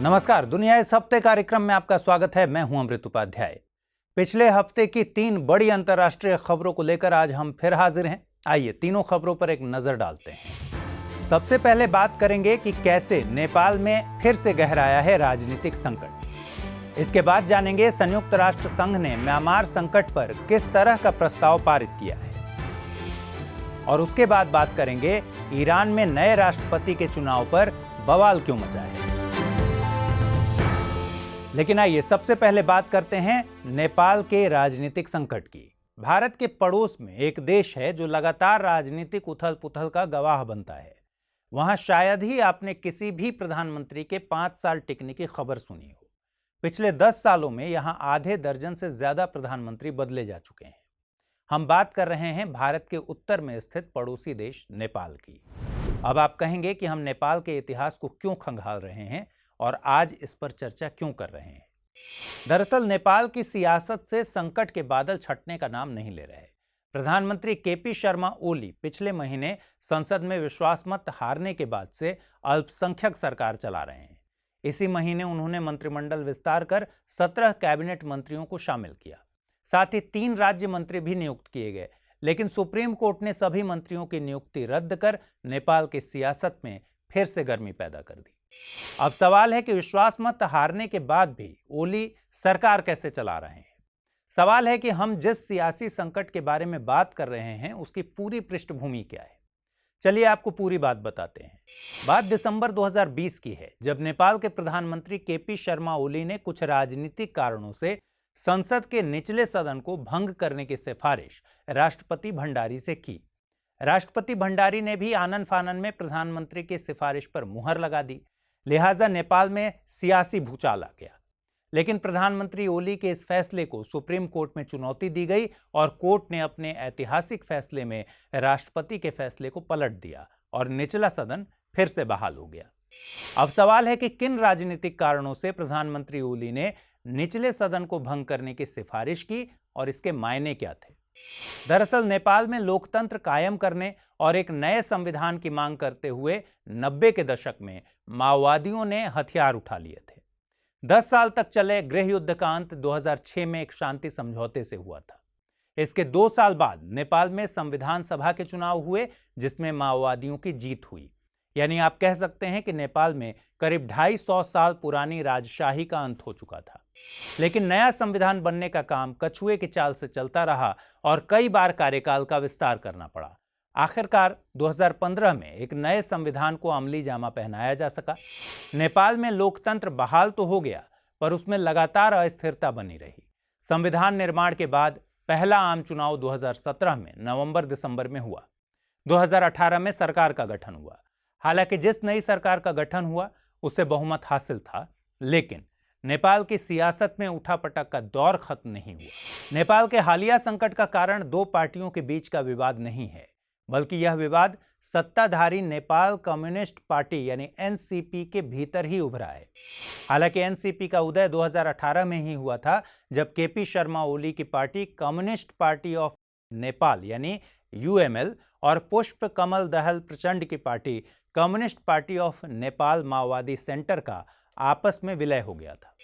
नमस्कार, दुनिया इस हफ्ते कार्यक्रम में आपका स्वागत है। मैं हूं अमृत उपाध्याय। पिछले हफ्ते की 3 बड़ी अंतर्राष्ट्रीय खबरों को लेकर आज हम फिर हाजिर हैं। आइए तीनों खबरों पर एक नजर डालते हैं। सबसे पहले बात करेंगे कि कैसे नेपाल में फिर से गहराया है राजनीतिक संकट। इसके बाद जानेंगे संयुक्त राष्ट्र संघ ने म्यांमार संकट पर किस तरह का प्रस्ताव पारित किया है। और उसके बाद बात करेंगे ईरान में नए राष्ट्रपति के चुनाव पर बवाल क्यों मचा है। लेकिन आइए सबसे पहले बात करते हैं नेपाल के राजनीतिक संकट की। भारत के पड़ोस में एक देश है जो लगातार राजनीतिक उथल पुथल का गवाह बनता है। वहां शायद ही आपने किसी भी प्रधानमंत्री के 5 साल टिकने की खबर सुनी हो। पिछले 10 सालों में यहां आधे दर्जन से ज्यादा प्रधानमंत्री बदले जा चुके हैं। हम बात कर रहे हैं भारत के उत्तर में स्थित पड़ोसी देश नेपाल की। अब आप कहेंगे कि हम नेपाल के इतिहास को क्यों खंगाल रहे हैं और आज इस पर चर्चा क्यों कर रहे हैं। दरअसल नेपाल की सियासत से संकट के बादल छटने का नाम नहीं ले रहे। प्रधानमंत्री केपी शर्मा ओली पिछले महीने संसद में विश्वास मत हारने के बाद से अल्पसंख्यक सरकार चला रहे हैं। इसी महीने उन्होंने मंत्रिमंडल विस्तार कर 17 कैबिनेट मंत्रियों को शामिल किया। साथ ही 3 राज्य मंत्री भी नियुक्त किए गए, लेकिन सुप्रीम कोर्ट ने सभी मंत्रियों की नियुक्ति रद्द कर नेपाल की सियासत में फिर से गर्मी पैदा कर दी। अब सवाल है कि विश्वास मत हारने के बाद भी ओली सरकार कैसे चला रहे हैं। सवाल है कि हम जिस सियासी संकट के बारे में बात कर रहे हैं उसकी पूरी पृष्ठभूमि क्या है। चलिए आपको पूरी बात बताते हैं। बात दिसंबर 2020 की है, जब नेपाल के प्रधानमंत्री केपी शर्मा ओली ने कुछ राजनीतिक कारणों से संसद के निचले सदन को भंग करने की सिफारिश राष्ट्रपति भंडारी से की। राष्ट्रपति भंडारी ने भी आनन फानन में प्रधानमंत्री की सिफारिश पर मुहर लगा दी। लिहाजा नेपाल में सियासी भूचाल आ गया। लेकिन प्रधानमंत्री ओली के इस फैसले को सुप्रीम कोर्ट में चुनौती दी गई और कोर्ट ने अपने ऐतिहासिक फैसले में राष्ट्रपति के फैसले को पलट दिया और निचला सदन फिर से बहाल हो गया। अब सवाल है कि किन राजनीतिक कारणों से प्रधानमंत्री ओली ने निचले सदन को भंग करने की सिफारिश की और इसके मायने क्या थे। दरअसल नेपाल में लोकतंत्र कायम करने और एक नए संविधान की मांग करते हुए 90 के दशक में माओवादियों ने हथियार उठा लिए थे। 10 साल तक चले गृह युद्ध का अंत 2006 में एक शांति समझौते से हुआ था। इसके 2 साल बाद नेपाल में संविधान सभा के चुनाव हुए, जिसमें माओवादियों की जीत हुई। यानी आप कह सकते हैं कि नेपाल में करीब 250 साल पुरानी राजशाही का अंत हो चुका था। लेकिन नया संविधान बनने का काम कछुए की चाल से चलता रहा और कई बार कार्यकाल का विस्तार करना पड़ा। आखिरकार 2015 में एक नए संविधान को अमली जामा पहनाया जा सका। नेपाल में लोकतंत्र बहाल तो हो गया, पर उसमें लगातार अस्थिरता बनी रही। संविधान निर्माण के बाद पहला आम चुनाव 2017 में नवंबर-दिसंबर में हुआ। 2018 में सरकार का गठन हुआ। हालांकि जिस नई सरकार का गठन हुआ उसे बहुमत हासिल था, लेकिन नेपाल की सियासत में उठापटक का दौर खत्म नहीं हुआ। नेपाल के हालिया संकट का कारण 2 पार्टियों के बीच का विवाद नहीं है, बल्कि यह विवाद सत्ताधारी नेपाल कम्युनिस्ट पार्टी यानी एनसीपी के भीतर ही उभरा है। हालांकि एनसीपी का उदय 2018 में ही हुआ था, जब केपी शर्मा ओली की party communist party of Nepal यानी यूएमएल और पुष्प कमल दहल प्रचंड की party communist party of Nepal माओवादी सेंटर का आपस में विलय हो गया था।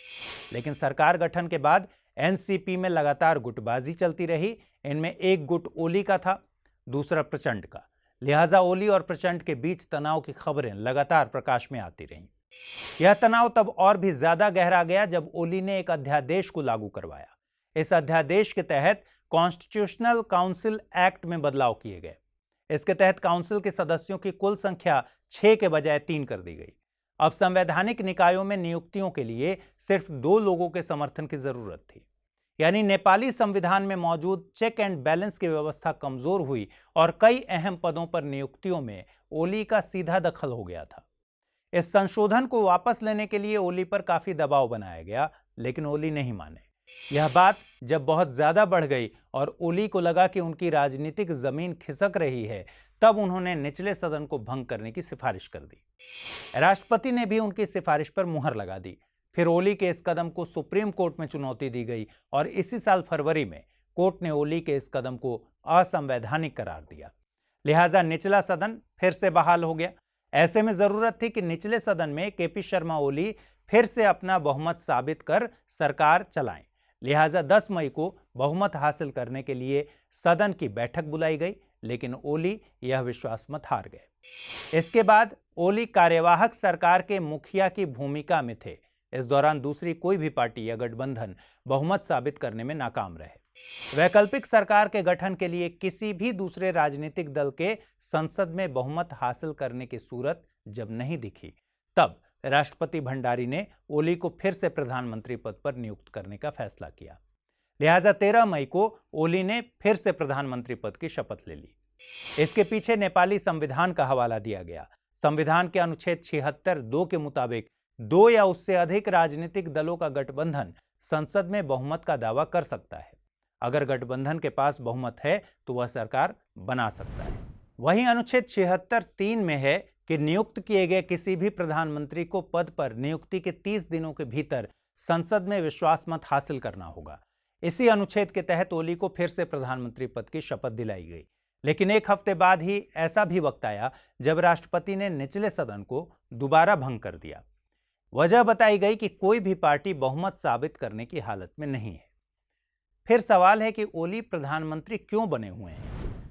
लेकिन सरकार गठन के बाद एनसीपी में लगातार गुटबाजी चलती रही। इनमें एक गुट ओली का था, दूसरा प्रचंड का। लिहाजा ओली और प्रचंड के बीच तनाव की खबरें लगातार प्रकाश में आती रहीं। यह तनाव तब और भी ज्यादा गहरा गया जब ओली ने एक अध्यादेश को लागू करवाया। इस अध्यादेश के तहत कॉन्स्टिट्यूशनल काउंसिल एक्ट में बदलाव किए गए। इसके तहत काउंसिल के सदस्यों की कुल संख्या 6 के बजाय 3 कर दी गई। अब संवैधानिक निकायों में नियुक्तियों के लिए सिर्फ 2 लोगों के समर्थन की जरूरत थी। यानी नेपाली संविधान में मौजूद चेक एंड बैलेंस की व्यवस्था कमजोर हुई और कई अहम पदों पर नियुक्तियों में ओली का सीधा दखल हो गया था। इस संशोधन को वापस लेने के लिए ओली पर काफी दबाव बनाया गया, लेकिन ओली नहीं माने। यह बात जब बहुत ज्यादा बढ़ गई और ओली को लगा कि उनकी राजनीतिक जमीन खिसक रही है, तब उन्होंने निचले सदन को भंग करने की सिफारिश कर दी। राष्ट्रपति ने भी उनकी सिफारिश पर मुहर लगा दी। फिर ओली के इस कदम को सुप्रीम कोर्ट में चुनौती दी गई और इसी साल फरवरी में कोर्ट ने ओली के इस कदम को असंवैधानिक करार दिया। लिहाजा निचला सदन फिर से बहाल हो गया। ऐसे में जरूरत थी कि निचले सदन में केपी शर्मा ओली फिर से अपना बहुमत साबित कर सरकार चलाएं। लिहाजा 10 मई को बहुमत हासिल करने के लिए सदन की बैठक बुलाई गई, लेकिन ओली यह विश्वास मत हार गए। इसके बाद ओली कार्यवाहक सरकार के मुखिया की भूमिका में थे। इस दौरान दूसरी कोई भी पार्टी या गठबंधन बहुमत साबित करने में नाकाम रहे। वैकल्पिक सरकार के गठन के लिए किसी भी दूसरे राजनीतिक दल के संसद में बहुमत हासिल करने की सूरत जब नहीं दिखी, तब राष्ट्रपति भंडारी ने ओली को फिर से प्रधानमंत्री पद पर नियुक्त करने का फैसला किया। लिहाजा 13 मई को ओली ने फिर से प्रधानमंत्री पद की शपथ ले ली। इसके पीछे नेपाली संविधान का हवाला दिया गया। संविधान के अनुच्छेद 76(2) के मुताबिक 2 या उससे अधिक राजनीतिक दलों का गठबंधन संसद में बहुमत का दावा कर सकता है। अगर गठबंधन के पास बहुमत है तो वह सरकार बना सकता है। वहीं अनुच्छेद 76(3) में है कि नियुक्त किए गए किसी भी प्रधानमंत्री को पद पर नियुक्ति के 30 दिनों के भीतर संसद में विश्वास मत हासिल करना होगा। इसी अनुच्छेद के तहत ओली को फिर से प्रधानमंत्री पद की शपथ दिलाई गई। लेकिन एक हफ्ते बाद ही ऐसा भी वक्त आया जब राष्ट्रपति ने निचले सदन को दोबारा भंग कर दिया। वजह बताई गई कि कोई भी पार्टी बहुमत साबित करने की हालत में नहीं है। फिर सवाल है कि ओली प्रधानमंत्री क्यों बने हुए हैं?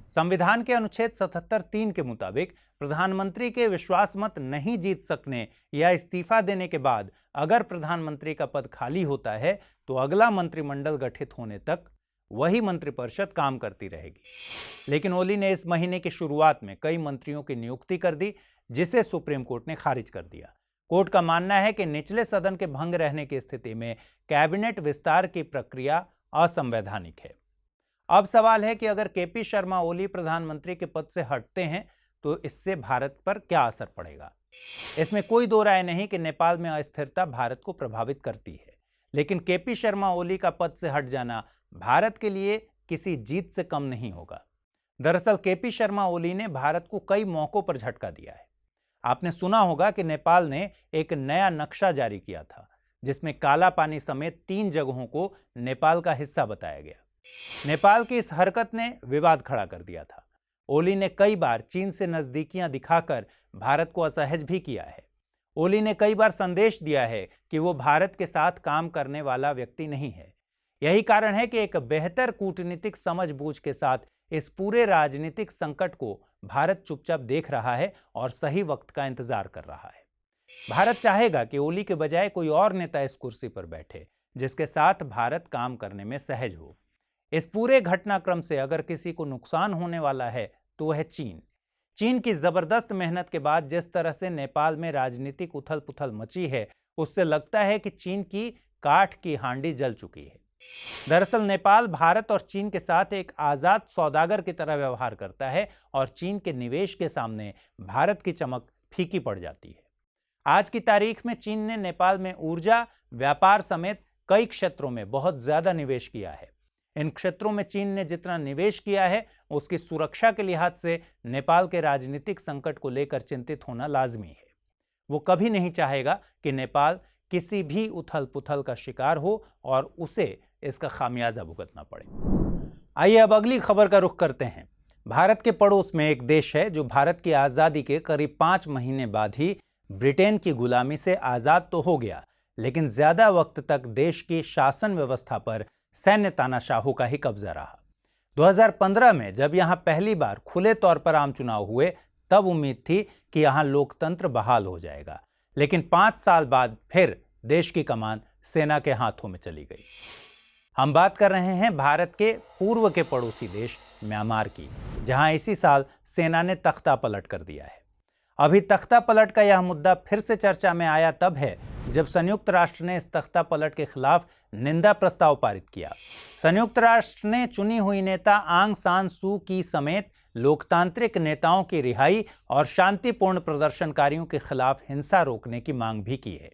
संविधान के अनुच्छेद 77(3) के मुताबिक प्रधानमंत्री के विश्वास मत नहीं जीत सकने या इस्तीफा देने के बाद अगर प्रधानमंत्री का पद खाली होता है तो अगला मंत्रिमंडल गठित होने तक वही मंत्रिपरिषद काम करती रहेगी। लेकिन ओली ने इस महीने की शुरुआत में कई मंत्रियों की नियुक्ति कर दी, जिसे सुप्रीम कोर्ट ने खारिज कर दिया। कोर्ट का मानना है कि निचले सदन के भंग रहने की स्थिति में कैबिनेट विस्तार की प्रक्रिया असंवैधानिक है। अब सवाल है कि अगर केपी शर्मा ओली प्रधानमंत्री के पद से हटते हैं तो इससे भारत पर क्या असर पड़ेगा। इसमें कोई दो राय नहीं कि नेपाल में अस्थिरता भारत को प्रभावित करती है, लेकिन केपी शर्मा ओली का पद से हट जाना भारत के लिए किसी जीत से कम नहीं होगा। दरअसल केपी शर्मा ओली ने भारत को कई मौकों पर झटका दिया है। आपने सुना होगा कि नेपाल ने एक नया नक्शा जारी किया था, जिसमें काला पानी समेत 3 जगहों को नेपाल का हिस्सा बताया गया। नेपाल की इस हरकत ने विवाद खड़ा कर दिया था। ओली ने कई बार चीन से नजदीकियां दिखाकर भारत को असहज भी किया है। ओली ने कई बार संदेश दिया है कि वो भारत के साथ काम करने वाला व्यक्ति नहीं है। यही कारण है कि एक बेहतर कूटनीतिक समझबूझ के साथ इस पूरे राजनीतिक संकट को भारत चुपचाप देख रहा है और सही वक्त का इंतजार कर रहा है। भारत चाहेगा कि ओली के बजाय कोई और नेता इस कुर्सी पर बैठे जिसके साथ भारत काम करने में सहज हो। इस पूरे घटनाक्रम से अगर किसी को नुकसान होने वाला है तो वह चीन। चीन की जबरदस्त मेहनत के बाद जिस तरह से नेपाल में राजनीतिक उथल पुथल मची है, उससे लगता है कि चीन की काठ की हांडी जल चुकी है। दरअसल नेपाल भारत और चीन के साथ एक आजाद सौदागर की तरह व्यवहार करता है और चीन के निवेश के सामने भारत की चमक फीकी पड़ जाती है। आज की तारीख में चीन ने नेपाल में ऊर्जा, व्यापार समेत कई क्षेत्रों में बहुत ज्यादा निवेश किया है। इन क्षेत्रों में चीन ने जितना निवेश किया है, उसकी सुरक्षा के लिहाज से नेपाल के राजनीतिक संकट को लेकर चिंतित होना लाजमी है। वो कभी नहीं चाहेगा कि नेपाल किसी भी उथल पुथल का शिकार हो और उसे इसका खामियाजा भुगतना पड़े। आइए अब अगली खबर का रुख करते हैं। भारत के पड़ोस में एक देश है जो भारत की आज़ादी के करीब 5 महीने बाद ही ब्रिटेन की गुलामी से आज़ाद तो हो गया, लेकिन ज्यादा वक्त तक देश की शासन व्यवस्था पर सैन्य तानाशाहों का ही कब्जा रहा। 2015 में जब यहां पहली बार खुले तौर पर आम चुनाव हुए, तब उम्मीद थी कि यहां लोकतंत्र बहाल हो जाएगा, लेकिन 5 साल बाद फिर देश की कमान सेना के हाथों में चली गई। हम बात कर रहे हैं भारत के पूर्व के पड़ोसी देश म्यांमार की, जहां इसी साल सेना ने तख्ता पलट कर दिया है। अभी तख्ता पलट का यह मुद्दा फिर से चर्चा में आया तब है जब संयुक्त राष्ट्र ने इस तख्ता पलट के खिलाफ निंदा प्रस्ताव पारित किया। संयुक्त राष्ट्र ने चुनी हुई नेता आंग सान सू की समेत लोकतांत्रिक नेताओं की रिहाई और शांतिपूर्ण प्रदर्शनकारियों के खिलाफ हिंसा रोकने की मांग भी की है।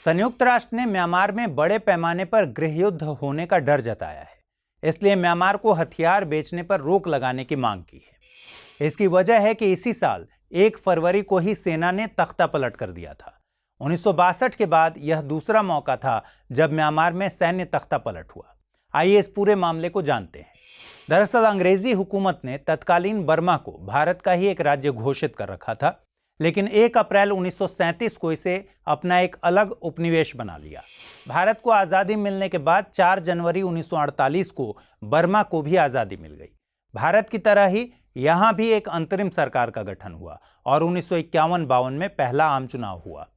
संयुक्त राष्ट्र ने म्यांमार में बड़े पैमाने पर गृहयुद्ध होने का डर जताया है, इसलिए म्यांमार को हथियार बेचने पर रोक लगाने की मांग की है। इसकी वजह है कि इसी साल 1 फरवरी को ही सेना ने तख्ता पलट कर दिया था। 1962 के बाद यह दूसरा मौका था जब म्यांमार में सैन्य तख्ता पलट हुआ। आइए इस पूरे मामले को जानते हैं। दरअसल अंग्रेजी हुकूमत ने तत्कालीन बर्मा को भारत का ही एक राज्य घोषित कर रखा था, लेकिन 1 अप्रैल 1937 को इसे अपना एक अलग उपनिवेश बना लिया। भारत को आज़ादी मिलने के बाद 4 जनवरी 1948 को बर्मा को भी आज़ादी मिल गई। भारत की तरह ही यहां भी एक अंतरिम सरकार का गठन हुआ और 1951-52 में पहला आम चुनाव हुआ।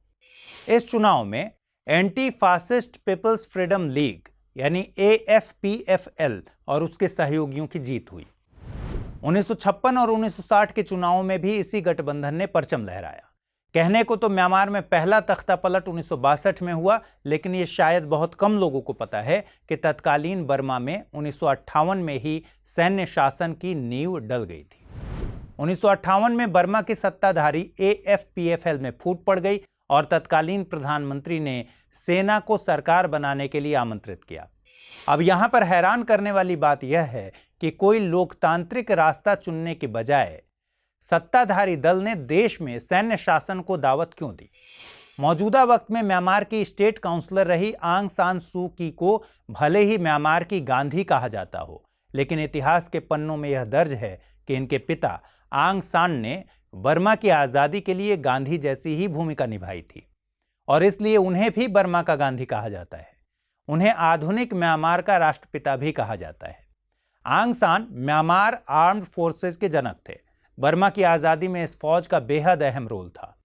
इस चुनाव में anti fascist people's freedom league यानी AFPFL और उसके सहयोगियों की जीत हुई। 1956 और 1960 के चुनावों में भी इसी गठबंधन ने परचम लहराया। कहने को तो म्यांमार में पहला तख्ता पलट 1962 में हुआ, लेकिन यह शायद बहुत कम लोगों को पता है कि तत्कालीन बर्मा में 1958 में ही सैन्य शासन की नींव डल गई थी। 1958 में बर्मा की सत्ताधारी AFPFL में फूट पड़ गई और तत्कालीन प्रधानमंत्री ने सेना को सरकार बनाने के लिए आमंत्रित किया। अब यहां पर हैरान करने वाली बात यह है कि कोई लोकतांत्रिक रास्ता चुनने के बजाय सत्ताधारी दल ने देश में सैन्य शासन को दावत क्यों दी। मौजूदा वक्त में म्यांमार की स्टेट काउंसलर रही आंग सान सू की को भले ही म्यांमार की गांधी कहा जाता हो, लेकिन इतिहास के पन्नों में यह दर्ज है कि इनके पिता आंग सान ने बर्मा की आज़ादी के लिए गांधी जैसी ही भूमिका निभाई थी और इसलिए उन्हें भी बर्मा का गांधी कहा जाता है। उन्हें आधुनिक म्यांमार का राष्ट्रपिता भी कहा जाता है। आंग सान म्यांमार आर्म्ड फोर्सेस के जनक थे। बर्मा की आज़ादी में इस फौज का बेहद अहम रोल था।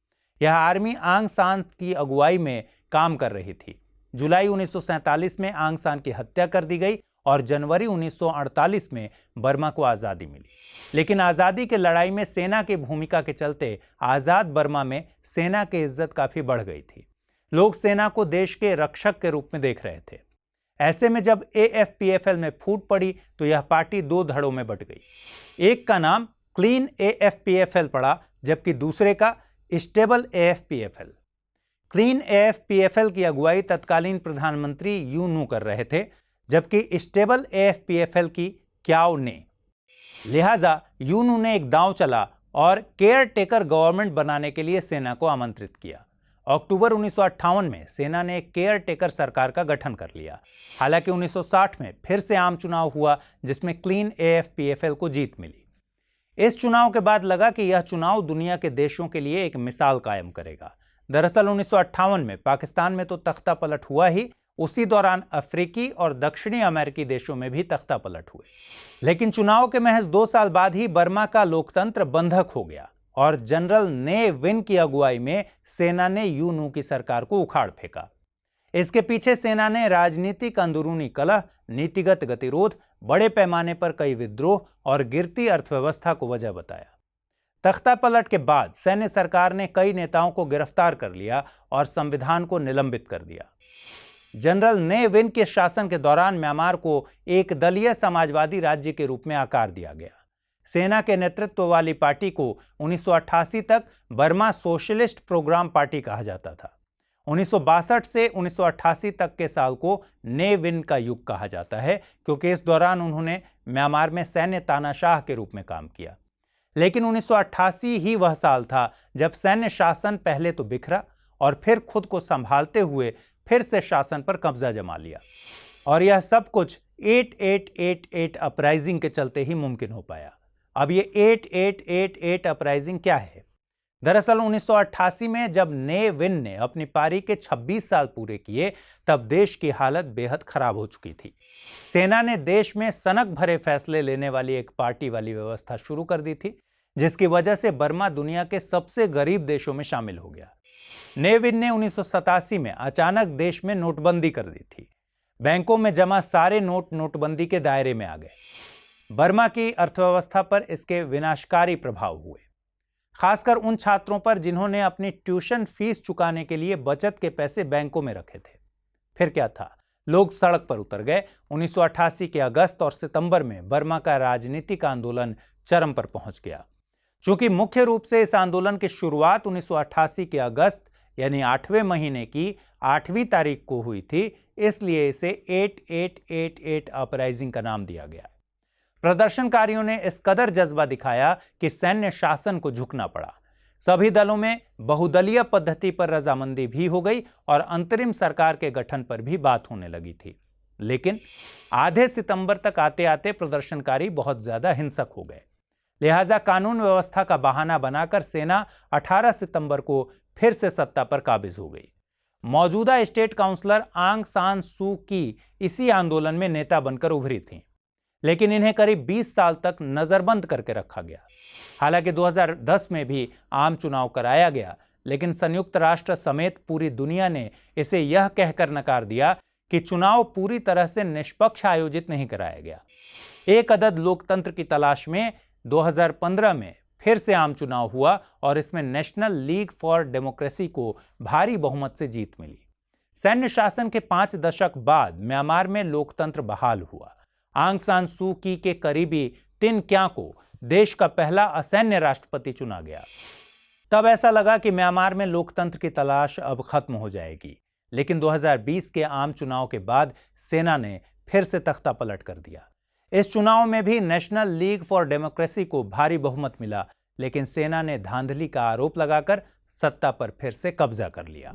यह आर्मी आंग सान की अगुवाई में काम कर रही थी। जुलाई 1947 में आंग सान की हत्या कर दी गई और जनवरी 1948 में बर्मा को आज़ादी मिली। लेकिन आज़ादी की लड़ाई में सेना की भूमिका के चलते आज़ाद बर्मा में सेना की इज्जत काफ़ी बढ़ गई थी। लोग सेना को देश के रक्षक के रूप में देख रहे थे। ऐसे में जब AFPFL में फूट पड़ी तो यह पार्टी 2 धड़ों में बंट गई। एक का नाम क्लीन AFPFL पड़ा, जबकि दूसरे का स्टेबल AFPFL। क्लीन AFPFL की अगुवाई तत्कालीन प्रधानमंत्री यू नू कर रहे थे, जबकि स्टेबल AFPFL की क्याओ ने। लिहाजा यू नू ने एक दांव चला और केयर टेकर गवर्नमेंट बनाने के लिए सेना को आमंत्रित किया। अक्टूबर 1958 में सेना ने एक केयर टेकर सरकार का गठन कर लिया। हालांकि 1960 में फिर से आम चुनाव हुआ, जिसमें क्लीन AFPFL को जीत मिली। इस चुनाव के बाद लगा कि यह चुनाव दुनिया के देशों के लिए एक मिसाल कायम करेगा। दरअसल 1958 में पाकिस्तान में तो तख्ता पलट हुआ ही, उसी दौरान अफ्रीकी और दक्षिणी अमेरिकी देशों में भी तख्ता पलट हुए। लेकिन चुनाव के महज 2 साल बाद ही बर्मा का लोकतंत्र बंधक हो गया और जनरल ने विन की अगुवाई में सेना ने यू नू की सरकार को उखाड़ फेंका। इसके पीछे सेना ने राजनीतिक अंदरूनी कलह, नीतिगत गतिरोध, बड़े पैमाने पर कई विद्रोह और गिरती अर्थव्यवस्था को वजह बताया। तख्ता पलट के बाद सैन्य सरकार ने कई नेताओं को गिरफ्तार कर लिया और संविधान को निलंबित कर दिया। जनरल ने विन के शासन के दौरान म्यांमार को एक दलीय समाजवादी राज्य के रूप में आकार दिया गया। सेना के नेतृत्व वाली पार्टी को 1988 तक बर्मा सोशलिस्ट प्रोग्राम पार्टी कहा जाता था। 1962 से 1988 तक के साल को ने विन का युग कहा जाता है, क्योंकि इस दौरान उन्होंने म्यांमार में सैन्य तानाशाह के रूप में काम किया। लेकिन 1988 ही वह साल था जब सैन्य शासन पहले तो बिखरा और फिर खुद को संभालते हुए फिर से शासन पर कब्जा जमा लिया। और यह सब कुछ 8888 अपराइजिंग के चलते ही मुमकिन हो पाया। अब ये 8888 अपराइजिंग क्या है? दरअसल 1988 में जब ने विन ने अपनी पारी के 26 साल पूरे किए, तब देश की हालत बेहद खराब हो चुकी थी। सेना ने देश में सनक भरे फैसले लेने वाली एक पार्टी वाली व्यवस्था शुरू कर दी थी, जिसकी वजह से बर्मा दुनिया के सबसे गरीब देशों में शामिल हो गया। ने विन ने 1987 में अचानक देश में नोटबंदी कर दी थी। बैंकों में जमा सारे नोट नोटबंदी के दायरे में आ गए। बर्मा की अर्थव्यवस्था पर इसके विनाशकारी प्रभाव हुए, खासकर उन छात्रों पर जिन्होंने अपनी ट्यूशन फीस चुकाने के लिए बचत के पैसे बैंकों में रखे थे। फिर क्या था, लोग सड़क पर उतर गए। 1988 के अगस्त और सितंबर में बर्मा का राजनीतिक आंदोलन चरम पर पहुंच गया। चूंकि मुख्य रूप से इस आंदोलन की शुरुआत 1988 के अगस्त यानी 8वें महीने की 8वीं तारीख को हुई थी, इसलिए इसे 8888 अपराइजिंग का नाम दिया गया। प्रदर्शनकारियों ने इस कदर जज्बा दिखाया कि सैन्य शासन को झुकना पड़ा। सभी दलों में बहुदलीय पद्धति पर रजामंदी भी हो गई और अंतरिम सरकार के गठन पर भी बात होने लगी थी। लेकिन आधे सितंबर तक आते आते प्रदर्शनकारी बहुत ज्यादा हिंसक हो गए। लिहाजा कानून व्यवस्था का बहाना बनाकर सेना 18 सितंबर को फिर से सत्ता पर काबिज हो गई। मौजूदा स्टेट काउंसलर आंग सान सू की इसी आंदोलन में नेता बनकर उभरी थीं, लेकिन इन्हें करीब 20 साल तक नजरबंद करके रखा गया। हालांकि 2010 में भी आम चुनाव कराया गया, लेकिन संयुक्त राष्ट्र समेत पूरी दुनिया ने इसे यह कहकर नकार दिया कि चुनाव पूरी तरह से निष्पक्ष आयोजित नहीं कराया गया। एक अदद लोकतंत्र की तलाश में 2015 में फिर से आम चुनाव हुआ और इसमें नेशनल लीग फॉर डेमोक्रेसी को भारी बहुमत से जीत मिली। सैन्य शासन के 5 दशक बाद म्यांमार में लोकतंत्र बहाल हुआ। आंग सान सू की के करीबी तिन क्या को देश का पहला असैन्य राष्ट्रपति चुना गया। तब ऐसा लगा कि म्यांमार में लोकतंत्र की तलाश अब खत्म हो जाएगी, लेकिन 2020 के आम चुनाव के बाद सेना ने फिर से तख्ता पलट कर दिया। इस चुनाव में भी नेशनल लीग फॉर डेमोक्रेसी को भारी बहुमत मिला, लेकिन सेना ने धांधली का आरोप लगाकर सत्ता पर फिर से कब्जा कर लिया।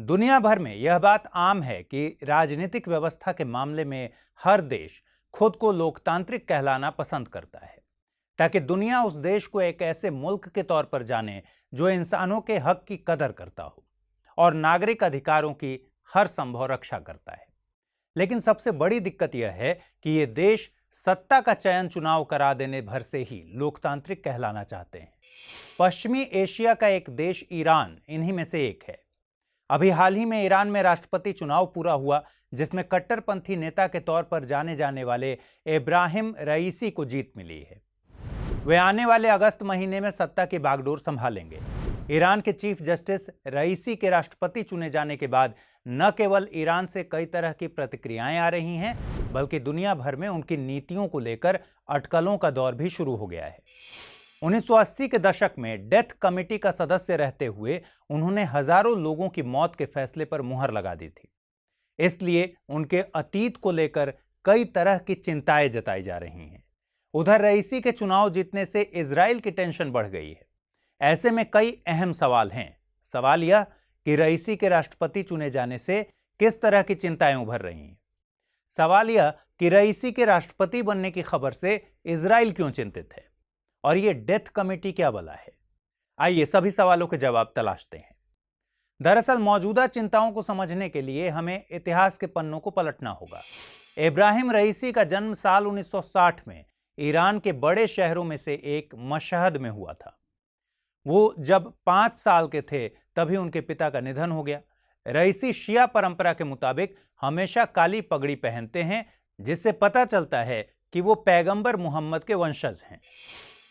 दुनिया भर में यह बात आम है कि राजनीतिक व्यवस्था के मामले में हर देश खुद को लोकतांत्रिक कहलाना पसंद करता है, ताकि दुनिया उस देश को एक ऐसे मुल्क के तौर पर जाने जो इंसानों के हक की कदर करता हो और नागरिक अधिकारों की हर संभव रक्षा करता है। लेकिन सबसे बड़ी दिक्कत यह है कि ये देश सत्ता का चयन चुनाव करा देने भर से ही लोकतांत्रिक कहलाना चाहते हैं। पश्चिमी एशिया का एक देश ईरान इन्हीं में से एक है। अभी हाल ही में ईरान में राष्ट्रपति चुनाव पूरा हुआ, जिसमें कट्टरपंथी नेता के तौर पर जाने जाने वाले इब्राहिम रईसी को जीत मिली है। वे आने वाले अगस्त महीने में सत्ता की बागडोर संभालेंगे। ईरान के चीफ जस्टिस रईसी के राष्ट्रपति चुने जाने के बाद न केवल ईरान से कई तरह की प्रतिक्रियाएं आ रही हैं, बल्कि दुनिया भर में उनकी नीतियों को लेकर अटकलों का दौर भी शुरू हो गया है। 1980 के दशक में डेथ कमेटी का सदस्य रहते हुए उन्होंने हजारों लोगों की मौत के फैसले पर मुहर लगा दी थी। इसलिए उनके अतीत को लेकर कई तरह की चिंताएं जताई जा रही हैं। उधर रईसी के चुनाव जीतने से इजराइल की टेंशन बढ़ गई है। ऐसे में कई अहम सवाल हैं। सवाल यह कि रईसी के राष्ट्रपति चुने जाने से किस तरह की चिंताएं उभर रही हैं। सवाल यह कि रईसी के राष्ट्रपति बनने की खबर से इजराइल क्यों चिंतित है, और यह डेथ कमेटी क्या बला है। आइए सभी सवालों के जवाब तलाशते हैं। दरअसल मौजूदा चिंताओं को समझने के लिए हमें इतिहास के पन्नों को पलटना होगा। इब्राहिम रईसी का जन्म साल 1960 में ईरान के बड़े शहरों में से एक मशहद में हुआ था। वो जब 5 साल के थे तभी उनके पिता का निधन हो गया। रईसी शिया परंपरा के मुताबिक हमेशा काली पगड़ी पहनते हैं, जिससे पता चलता है कि वो पैगंबर मोहम्मद के वंशज हैं।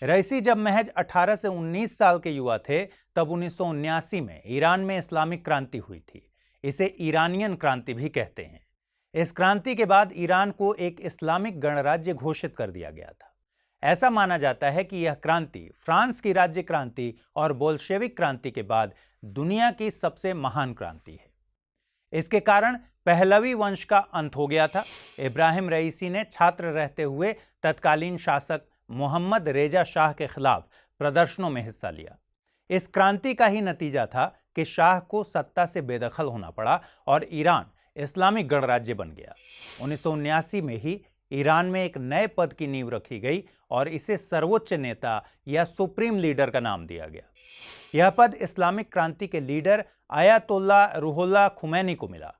रईसी जब महज 18 से 19 साल के युवा थे तब 1979 में ईरान में इस्लामिक क्रांति हुई थी। इसे ईरानियन क्रांति भी कहते हैं। इस क्रांति के बाद ईरान को एक इस्लामिक गणराज्य घोषित कर दिया गया था। ऐसा माना जाता है कि यह क्रांति फ्रांस की राज्य क्रांति और बोल्शेविक क्रांति के बाद दुनिया की सबसे महान क्रांति है। इसके कारण पहलवी वंश का अंत हो गया था। इब्राहिम रईसी ने छात्र रहते हुए तत्कालीन शासक मोहम्मद रेजा शाह के खिलाफ प्रदर्शनों में हिस्सा लिया। इस क्रांति का ही नतीजा था कि शाह को सत्ता से बेदखल होना पड़ा और ईरान इस्लामिक गणराज्य बन गया। 1979 में ही ईरान में एक नए पद की नींव रखी गई और इसे सर्वोच्च नेता या सुप्रीम लीडर का नाम दिया गया। यह पद इस्लामिक क्रांति के लीडर आयतुल्ला रूहुल्लाह खुमैनी को मिला।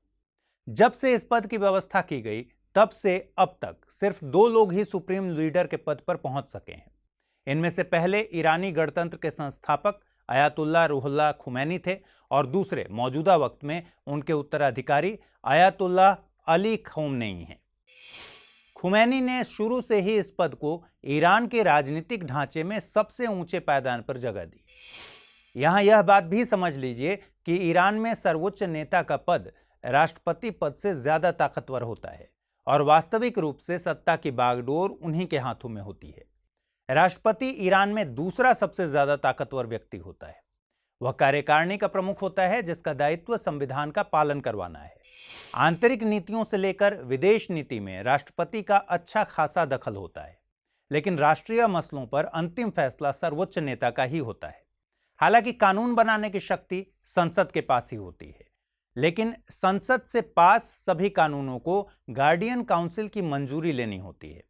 जब से इस पद की व्यवस्था की गई तब से अब तक सिर्फ 2 लोग ही सुप्रीम लीडर के पद पर पहुंच सके हैं। इनमें से पहले ईरानी गणतंत्र के संस्थापक आयतुल्ला रूहुल्लाह खुमैनी थे और दूसरे मौजूदा वक्त में उनके उत्तराधिकारी आयतुल्ला अली खमेनी हैं। खुमैनी ने शुरू से ही इस पद को ईरान के राजनीतिक ढांचे में सबसे ऊंचे पायदान पर जगह दी। यहां यह बात भी समझ लीजिए कि ईरान में सर्वोच्च नेता का पद राष्ट्रपति पद से ज्यादा ताकतवर होता है और वास्तविक रूप से सत्ता की बागडोर उन्हीं के हाथों में होती है। राष्ट्रपति ईरान में दूसरा सबसे ज्यादा ताकतवर व्यक्ति होता है। वह कार्यकारिणी का प्रमुख होता है, जिसका दायित्व संविधान का पालन करवाना है। आंतरिक नीतियों से लेकर विदेश नीति में राष्ट्रपति का अच्छा खासा दखल होता है, लेकिन राष्ट्रीय मसलों पर अंतिम फैसला सर्वोच्च नेता का ही होता है। हालांकि कानून बनाने की शक्ति संसद के पास ही होती है, लेकिन संसद से पास सभी कानूनों को गार्डियन काउंसिल की मंजूरी लेनी होती है।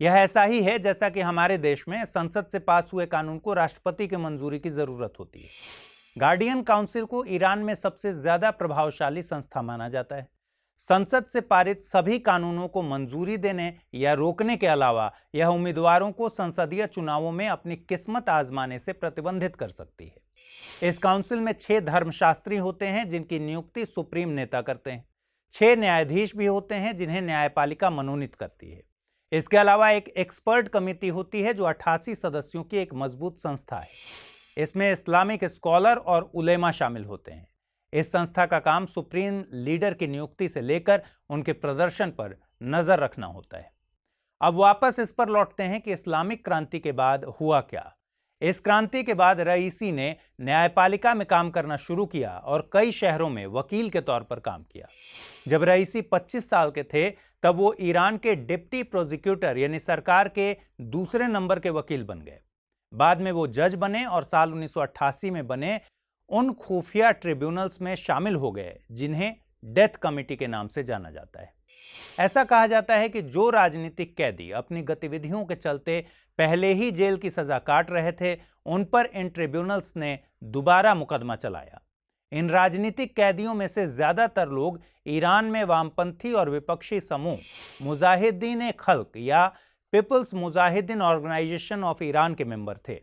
यह ऐसा ही है जैसा कि हमारे देश में संसद से पास हुए कानून को राष्ट्रपति की मंजूरी की जरूरत होती है। गार्डियन काउंसिल को ईरान में सबसे ज्यादा प्रभावशाली संस्था माना जाता है। संसद से पारित सभी कानूनों को मंजूरी देने या रोकने के अलावा यह उम्मीदवारों को संसदीय चुनावों में अपनी किस्मत आजमाने से प्रतिबंधित कर सकती है। इस काउंसिल में 6 धर्मशास्त्री होते हैं जिनकी नियुक्ति सुप्रीम नेता करते हैं। 6 न्यायाधीश भी होते हैं जिन्हें न्यायपालिका मनोनीत करती है। इसके अलावा एक एक्सपर्ट कमेटी होती है जो 88 सदस्यों की एक मजबूत संस्था है। इसमें इस्लामिक स्कॉलर और उलेमा शामिल होते हैं। इस संस्था का काम सुप्रीम लीडर की नियुक्ति से लेकर उनके प्रदर्शन पर नजर रखना होता है। अब वापस इस पर लौटते हैं कि इस्लामिक क्रांति के बाद हुआ क्या। इस क्रांति के बाद रईसी ने न्यायपालिका में काम करना शुरू किया और कई शहरों में वकील के तौर पर काम किया। जब रईसी 25 साल के थे तब वो ईरान के डिप्टी प्रोसिक्यूटर यानी सरकार के दूसरे नंबर के वकील बन गए। बाद में वो जज बने और साल 1988 में बने उन खुफिया ट्रिब्यूनल्स में शामिल हो गए जिन्हें डेथ कमेटी के नाम से जाना जाता है। ऐसा कहा जाता है कि जो राजनीतिक कैदी अपनी गतिविधियों के चलते पहले ही जेल की सजा काट रहे थे, उन पर इन ट्रिब्यूनल्स ने दोबारा मुकदमा चलाया। इन राजनीतिक कैदियों में से ज्यादातर लोग ईरान में वामपंथी और विपक्षी समूह मुजाहिदीन खल्क या people's Mujahideen organization of Iran के मेंबर थे।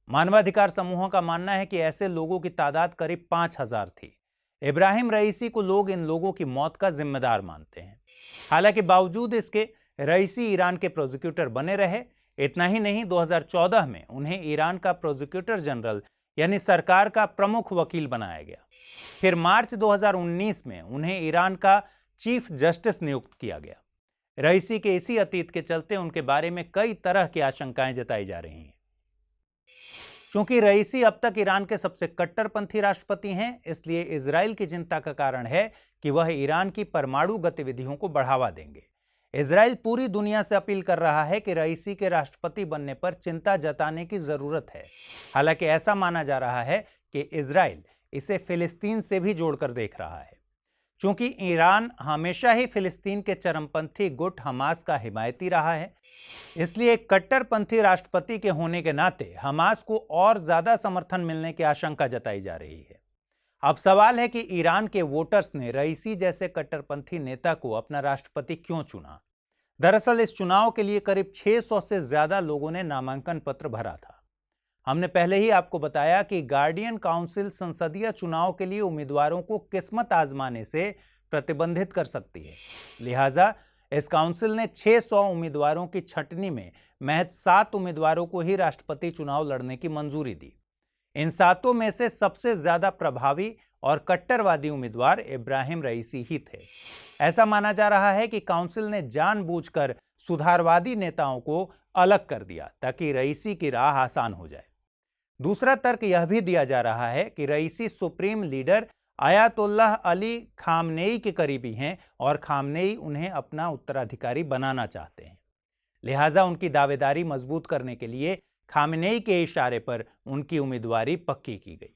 मानवाधिकार समूहों का मानना है कि ऐसे लोगों की तादाद करीब 5000 थी। इब्राहिम रईसी को लोग इन लोगों की मौत का जिम्मेदार मानते हैं। हालांकि बावजूद इसके रईसी ईरान के प्रोसिक्यूटर बने रहे। इतना ही नहीं, 2014 में उन्हें ईरान का प्रोसिक्यूटर जनरल यानी सरकार का प्रमुख वकील बनाया गया। फिर मार्च 2019 में उन्हें ईरान का चीफ जस्टिस नियुक्त किया गया। रईसी के इसी अतीत के चलते उनके बारे में कई तरह की आशंकाएं जताई जा रही हैं। क्योंकि रईसी अब तक ईरान के सबसे कट्टरपंथी राष्ट्रपति हैं, इसलिए इजराइल की चिंता का कारण है कि वह ईरान की परमाणु गतिविधियों को बढ़ावा देंगे। इजराइल पूरी दुनिया से अपील कर रहा है कि रईसी के राष्ट्रपति बनने पर चिंता जताने की जरूरत है। हालांकि ऐसा माना जा रहा है कि इजराइल इसे फिलिस्तीन से भी जोड़कर देख रहा है। चूंकि ईरान हमेशा ही फिलिस्तीन के चरमपंथी गुट हमास का हिमायती रहा है, इसलिए एक कट्टरपंथी राष्ट्रपति के होने के नाते हमास को और ज्यादा समर्थन मिलने की आशंका जताई जा रही है। अब सवाल है कि ईरान के वोटर्स ने रईसी जैसे कट्टरपंथी नेता को अपना राष्ट्रपति क्यों चुना। दरअसल इस चुनाव के लिए करीब 600 से ज्यादा लोगों ने नामांकन पत्र भरा था। हमने पहले ही आपको बताया कि गार्डियन काउंसिल संसदीय चुनाव के लिए उम्मीदवारों को किस्मत आजमाने से प्रतिबंधित कर सकती है। लिहाजा इस काउंसिल ने 600 उम्मीदवारों की छंटनी में महज 7 उम्मीदवारों को ही राष्ट्रपति चुनाव लड़ने की मंजूरी दी। इन 7 में से सबसे ज्यादा प्रभावी और कट्टरवादी उम्मीदवार इब्राहिम रईसी ही थे। ऐसा माना जा रहा है कि काउंसिल ने जानबूझकर सुधारवादी नेताओं को अलग कर दिया ताकि रईसी की राह आसान हो जाए। दूसरा तर्क यह भी दिया जा रहा है कि Raisi supreme leader Ayatollah Ali Khamenei के करीबी हैं और खामनेई उन्हें अपना उत्तराधिकारी बनाना चाहते हैं। लिहाजा उनकी दावेदारी मजबूत करने के लिए खामनेई के इशारे पर उनकी उम्मीदवारी पक्की की गई।